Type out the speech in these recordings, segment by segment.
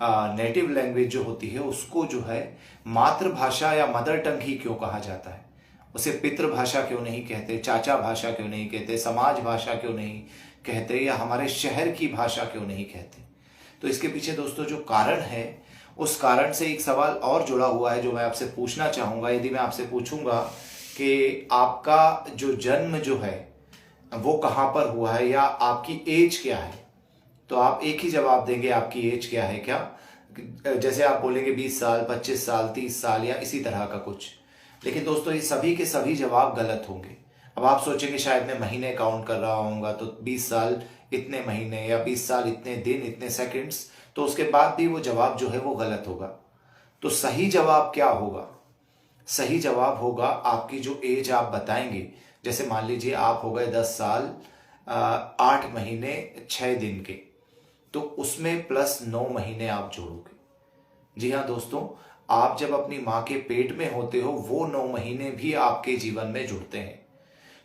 Native language जो होती है उसको जो है मातृभाषा या मदर टंग ही क्यों कहा जाता है? उसे पितृभाषा क्यों नहीं कहते, चाचा भाषा क्यों नहीं कहते, समाज भाषा क्यों नहीं कहते, या हमारे शहर की भाषा क्यों नहीं कहते? तो इसके पीछे दोस्तों जो कारण है, उस कारण से एक सवाल और जुड़ा हुआ है जो मैं आपसे पूछना चाहूँगा। यदि मैं आपसे पूछूंगा कि आपका जो जन्म जो है वो कहाँ पर हुआ है या आपकी एज क्या है, तो आप एक ही जवाब देंगे, आपकी एज क्या है क्या? जैसे आप बोलेंगे 20 साल, 25 साल, 30 साल या इसी तरह का कुछ। लेकिन दोस्तों ये सभी के सभी जवाब गलत होंगे। अब आप सोचेंगे शायद मैं महीने काउंट कर रहा हूँगा तो 20 साल इतने महीने या 20 साल इतने दिन, इतने सेकंड्स, तो उसके बाद भी वो जवाब जो है वो गलत होगा। तो सही जवाब क्या होगा? सही जवाब होगा आपकी जो एज आप बताएंगे। जैसे मान लीजिए आप हो गए 10 साल 8 महीने 6 दिन के, तो उसमें प्लस 9 महीने आप जोड़ोगे। जी हाँ दोस्तों, आप जब अपनी माँ के पेट में होते हो वो 9 महीने भी आपके जीवन में जुड़ते हैं।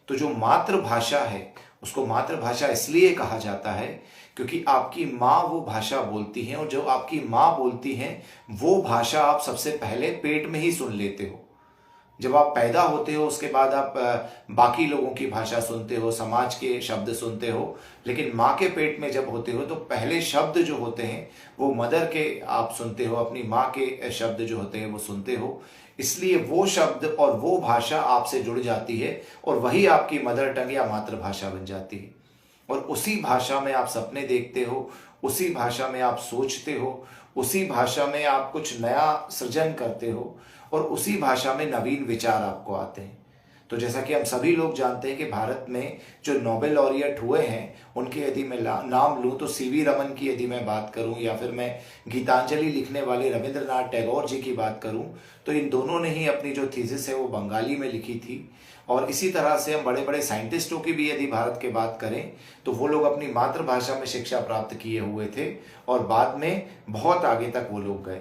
तो जो मातृभाषा है उसको मातृभाषा इसलिए कहा जाता है क्योंकि आपकी माँ वो भाषा बोलती है, और जो आपकी माँ बोलती है वो भाषा आप सबसे पहले पेट में ही सुन लेते हो। जब आप पैदा होते हो उसके बाद आप बाकी लोगों की भाषा सुनते हो, समाज के शब्द सुनते हो, लेकिन माँ के पेट में जब होते हो तो पहले शब्द जो होते हैं वो मदर के आप सुनते हो, अपनी माँ के शब्द जो होते हैं वो सुनते हो। इसलिए वो शब्द और वो भाषा आपसे जुड़ जाती है और वही आपकी मदर टंग या मातृभाषा बन जाती है। और उसी भाषा में आप सपने देखते हो, उसी भाषा में आप सोचते हो, उसी भाषा में आप कुछ नया सृजन करते हो, और उसी भाषा में नवीन विचार आपको आते हैं। तो जैसा कि हम सभी लोग जानते हैं कि भारत में जो नोबेल लॉरियट हुए हैं उनके यदि मैं नाम लूँ तो सीवी रमन की यदि मैं बात करूँ, या फिर मैं गीतांजलि लिखने वाले रविंद्रनाथ टैगोर जी की बात करूँ, तो इन दोनों ने ही अपनी जो थीसिस है वो बंगाली में लिखी थी। और इसी तरह से हम बड़े बड़े साइंटिस्टों की भी यदि भारत के बात करें तो वो लोग अपनी मातृभाषा में शिक्षा प्राप्त किए हुए थे और बाद में बहुत आगे तक वो लोग गए।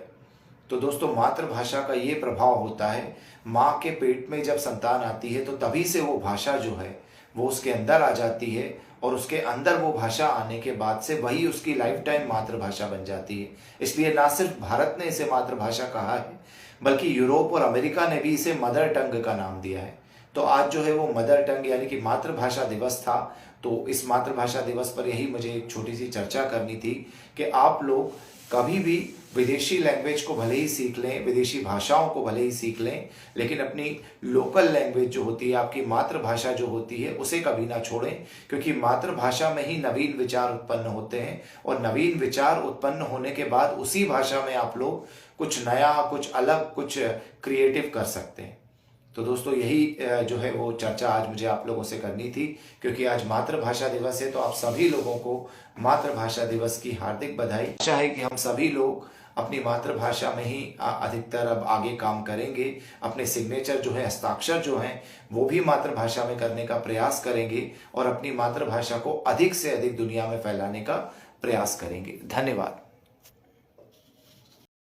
तो दोस्तों मातृभाषा का ये प्रभाव होता है, माँ के पेट में जब संतान आती है तो तभी से वो भाषा जो है वो उसके अंदर आ जाती है, और उसके अंदर वो भाषा आने के बाद से वही उसकी लाइफ टाइम मातृभाषा बन जाती है। इसलिए ना सिर्फ भारत ने इसे मातृभाषा कहा है बल्कि यूरोप और अमेरिका ने भी इसे मदर टंग का नाम दिया है। तो आज जो है वो मदर टंग यानी कि मातृभाषा दिवस था। तो इस मातृभाषा दिवस पर यही मुझे एक छोटी सी चर्चा करनी थी कि आप लोग कभी भी विदेशी लैंग्वेज को भले ही सीख लें, विदेशी भाषाओं को भले ही सीख लें, लेकिन अपनी लोकल लैंग्वेज जो होती है, आपकी मातृभाषा जो होती है, उसे कभी ना छोड़ें, क्योंकि मातृभाषा में ही नवीन विचार उत्पन्न होते हैं, और नवीन विचार उत्पन्न होने के बाद उसी भाषा में आप लोग कुछ नया, कुछ अलग, कुछ क्रिएटिव कर सकते हैं। तो दोस्तों यही जो है वो चर्चा आज मुझे आप लोगों से करनी थी, क्योंकि आज मातृभाषा दिवस है। तो आप सभी लोगों को मातृभाषा दिवस की हार्दिक बधाई। आशा है कि हम सभी लोग अपनी मातृभाषा में ही अधिकतर अब आगे काम करेंगे, अपने सिग्नेचर जो है, हस्ताक्षर जो हैं वो भी मातृभाषा में करने का प्रयास करेंगे, और अपनी मातृभाषा को अधिक से अधिक दुनिया में फैलाने का प्रयास करेंगे। धन्यवाद।